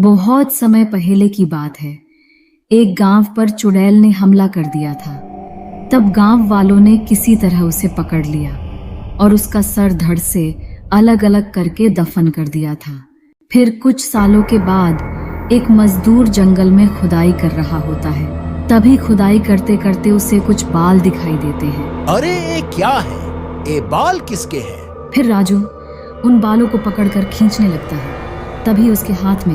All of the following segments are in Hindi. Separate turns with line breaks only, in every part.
बहुत समय पहले की बात है। एक गांव पर चुड़ैल ने हमला कर दिया था। तब गांव वालों ने किसी तरह उसे पकड़ लिया और उसका सर धड़ से अलग अलग करके दफन कर दिया था। फिर कुछ सालों के बाद एक मजदूर जंगल में खुदाई कर रहा होता है। तभी खुदाई करते करते उसे कुछ बाल दिखाई देते हैं।
अरे ये क्या है? ये बाल किसके हैं?
फिर राजू उन बालों को पकड़कर खींचने लगता है। तभी उसके हाथ में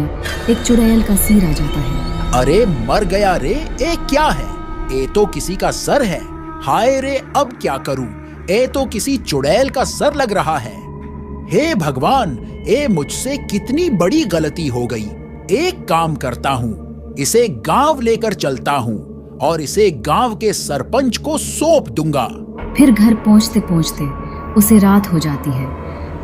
एक चुड़ैल का सिर आ जाता है।
अरे मर गया रे! ये क्या है? ये तो किसी का सर है। हाय रे, अब क्या करूं? ये तो किसी चुड़ैल का सर लग रहा है। हे भगवान, ये मुझसे कितनी बड़ी गलती हो गई। एक काम करता हूँ, इसे गांव लेकर चलता हूँ और इसे गांव के सरपंच को सौंप दूंगा।
फिर घर पहुंचते पहुंचते उसे रात हो जाती है।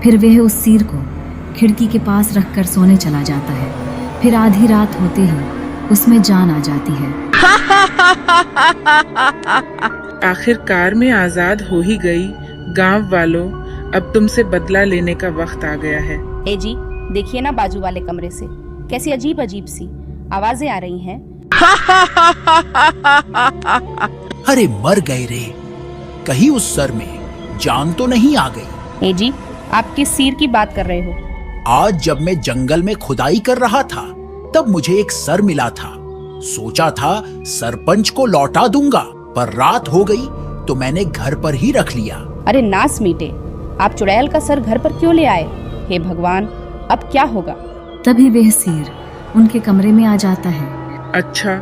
फिर वह उस सिर को खिड़की के पास रखकर सोने चला जाता है। फिर आधी रात होते ही उसमें जान आ जाती है।
आखिरकार मैं आजाद हो ही गई। गांव वालों, अब तुमसे बदला लेने का वक्त आ गया है।
ए जी, देखिए ना बाजू वाले कमरे से कैसी अजीब अजीब सी आवाजें आ रही हैं।
अरे मर गए रे! कहीं उस सर में जान तो नहीं आ गई?
ए जी, आप किस सिर की बात कर रहे हो?
आज जब मैं जंगल में खुदाई कर रहा था तब मुझे एक सर मिला था। सोचा था सरपंच को लौटा दूंगा, पर रात हो गई तो मैंने घर पर ही रख लिया।
अरे नास मीटे, आप चुड़ैल का सर घर पर क्यों ले आए? हे भगवान, अब क्या होगा?
तभी वह सिर उनके कमरे में आ जाता है।
अच्छा,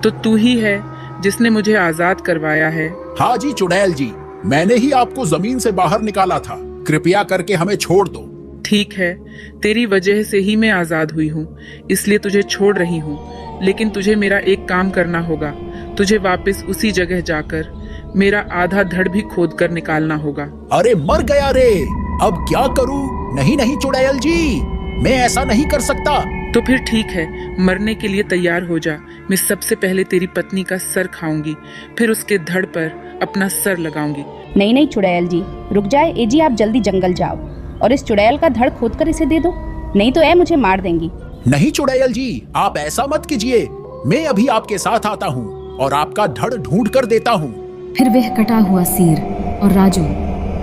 तो तू ही है जिसने मुझे आजाद करवाया है।
हाँ जी चुड़ैल जी, मैंने ही आपको जमीन से बाहर निकाला था। कृपया करके हमें छोड़ दो।
ठीक है, तेरी वजह से ही मैं आजाद हुई हूँ, इसलिए तुझे छोड़ रही हूँ। लेकिन तुझे मेरा एक काम करना होगा। तुझे वापस उसी जगह जाकर मेरा आधा धड़ भी खोद कर निकालना होगा।
अरे मर गया रे! अब क्या करूं? नहीं नहीं चुड़ैल जी, मैं ऐसा नहीं कर सकता।
तो फिर ठीक है, मरने के लिए तैयार हो जा। मैं सबसे पहले तेरी पत्नी का सर खाऊंगी, फिर उसके धड़ पर अपना सर लगाऊंगी।
नहीं नहीं चुड़ैल जी, रुक जाए। ए जी, आप जल्दी जंगल जाओ और इस चुड़ैल का धड़ खोद कर इसे दे दो, नहीं तो मुझे मार देंगी।
नहीं चुड़ैल जी, आप ऐसा मत कीजिए। मैं अभी आपके साथ आता हूँ और आपका धड़ ढूंढ कर देता हूँ।
फिर वह कटा हुआ सिर और राजू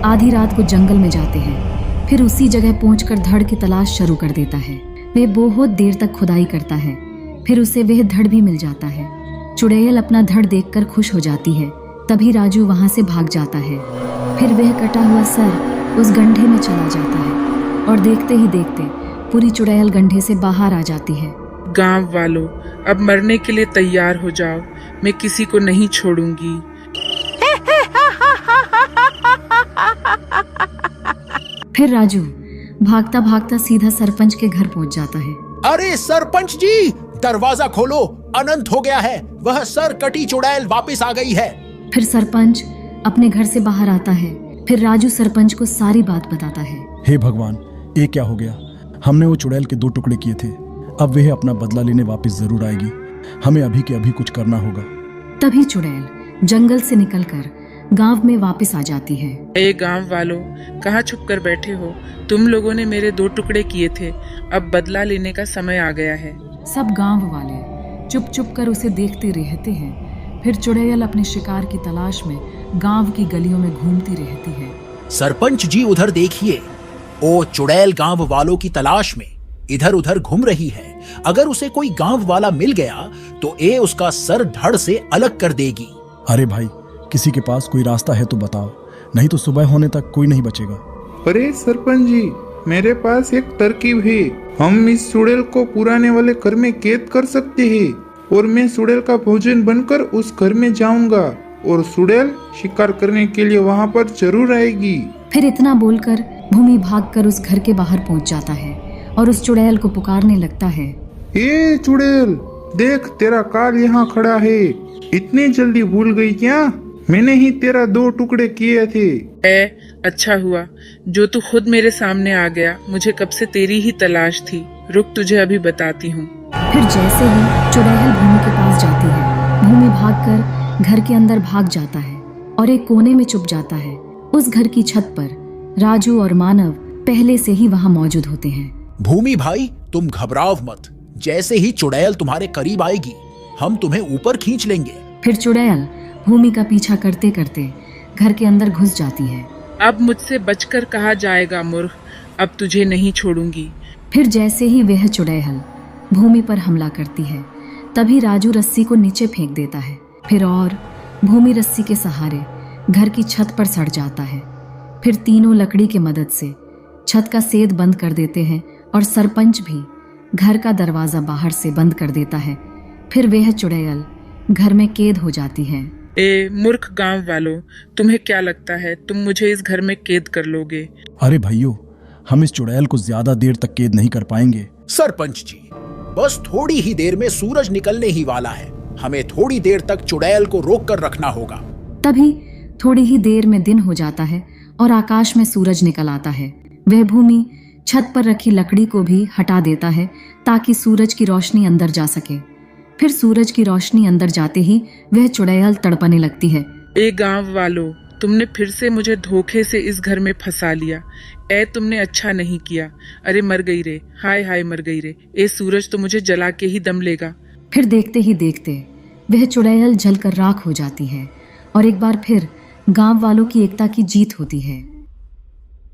आधी रात को जंगल में जाते हैं। फिर उसी जगह पहुंचकर धड़ की तलाश शुरू कर देता है। वह बहुत देर तक खुदाई करता है। फिर उसे वह धड़ भी मिल जाता है। चुड़ैल अपना धड़ देखकर खुश हो जाती है। तभी राजू वहां से भाग जाता है। फिर वह कटा हुआ सर उस गड्ढे में चला जाता है और देखते ही देखते पूरी चुड़ैल गड्ढे से बाहर आ जाती है।
गांव वालों, अब मरने के लिए तैयार हो जाओ। मैं किसी को नहीं छोड़ूंगी।
फिर राजू भागता भागता सीधा सरपंच के घर पहुंच जाता है।
अरे सरपंच जी, दरवाजा खोलो, अनंत हो गया है। वह सर कटी चुड़ैल वापस आ गई है।
फिर सरपंच अपने घर से बाहर आता है। फिर राजू सरपंच को सारी बात बताता है।
हे भगवान, ये क्या हो गया? हमने वो चुड़ैल के 2 टुकड़े किए थे। अब वह अपना बदला लेने वापस जरूर आएगी। हमें अभी के अभी कुछ करना होगा।
तभी चुड़ैल जंगल से निकलकर गांव में वापस आ जाती है।
ए गांव वालों, कहाँ छुप कर बैठे हो? तुम लोगों ने मेरे 2 टुकड़े किए थे, अब बदला लेने का समय आ गया है।
सब गांव वाले चुप चुप कर उसे देखते रहते हैं। फिर चुड़ैल अपने शिकार की तलाश में गांव की गलियों में घूमती रहती है।
सरपंच जी उधर देखिए, ओ चुड़ैल गांव वालों की तलाश में इधर उधर घूम रही है। अगर उसे कोई गांव वाला मिल गया तो ये उसका सर धड़ से अलग कर देगी।
अरे भाई, किसी के पास कोई रास्ता है तो बताओ, नहीं तो सुबह होने तक कोई नहीं बचेगा।
अरे सरपंच जी, मेरे पास एक तरकीब है। हम इस चुड़ैल को पुराने वाले घर में कैद कर सकते हैं और मैं चुड़ैल का भोजन बनकर उस घर में जाऊंगा और चुड़ैल शिकार करने के लिए वहां पर जरूर आएगी।
फिर इतना बोलकर भूमि भागकर उस घर के बाहर पहुंच जाता है और उस चुड़ैल को पुकारने लगता है।
ए चुड़ैल, देख तेरा काल यहाँ खड़ा है। इतनी जल्दी भूल गई क्या? मैंने ही तेरा 2 टुकड़े किए थे।
अच्छा हुआ जो तू खुद मेरे सामने आ गया। मुझे कब से तेरी ही तलाश थी। रुक, तुझे अभी बताती हूँ।
फिर जैसे ही चुड़ैल भूमि के पास जाती है, भूमि भागकर घर के अंदर भाग जाता है और एक कोने में छुप जाता है। उस घर की छत पर राजू और मानव पहले से ही वहाँ मौजूद होते हैं।
भूमि भाई, तुम घबराओ मत। जैसे ही चुड़ैल तुम्हारे करीब आएगी हम तुम्हें ऊपर खींच लेंगे।
फिर चुड़ैल भूमि का पीछा करते करते घर के अंदर घुस जाती है।
अब मुझसे बचकर कहा जाएगा मूर्ख, अब तुझे नहीं छोड़ूंगी।
फिर जैसे ही वह चुड़ैल भूमि पर हमला करती है तभी राजू रस्सी को नीचे फेंक देता है। फिर और भूमि रस्सी के सहारे घर की छत पर सड़ जाता है। फिर तीनों लकड़ी की मदद से छत का सेद बंद कर देते हैं और सरपंच भी घर का दरवाजा बाहर से बंद कर देता है। फिर वह चुड़ैल घर में कैद हो जाती है।
ए मूर्ख गांव वालों, तुम्हें क्या लगता है तुम मुझे इस घर में कैद कर लोगे?
अरे भाइयों, हम इस चुड़ैल को ज्यादा देर तक कैद नहीं कर पाएंगे।
सरपंच जी, बस थोड़ी ही देर में सूरज निकलने ही वाला है, हमें थोड़ी देर तक चुड़ैल को रोक कर रखना होगा।
तभी थोड़ी ही देर में दिन हो जाता है और आकाश में सूरज निकल आता है। वह भूमि छत पर रखी लकड़ी को भी हटा देता है ताकि सूरज की रोशनी अंदर जा सके। फिर सूरज की रोशनी अंदर जाते ही वह चुड़ैल तड़पने लगती है।
ए गांव वालों, तुमने फिर से मुझे धोखे से इस घर में फंसा लिया। ए तुमने अच्छा नहीं किया। अरे मर गई रे, हाय हाय मर गई रे। ए सूरज तो मुझे जला के ही दम लेगा।
फिर देखते ही देखते वह चुड़ैल जलकर राख हो जाती है और एक बार फिर गांव वालों की एकता की जीत होती है।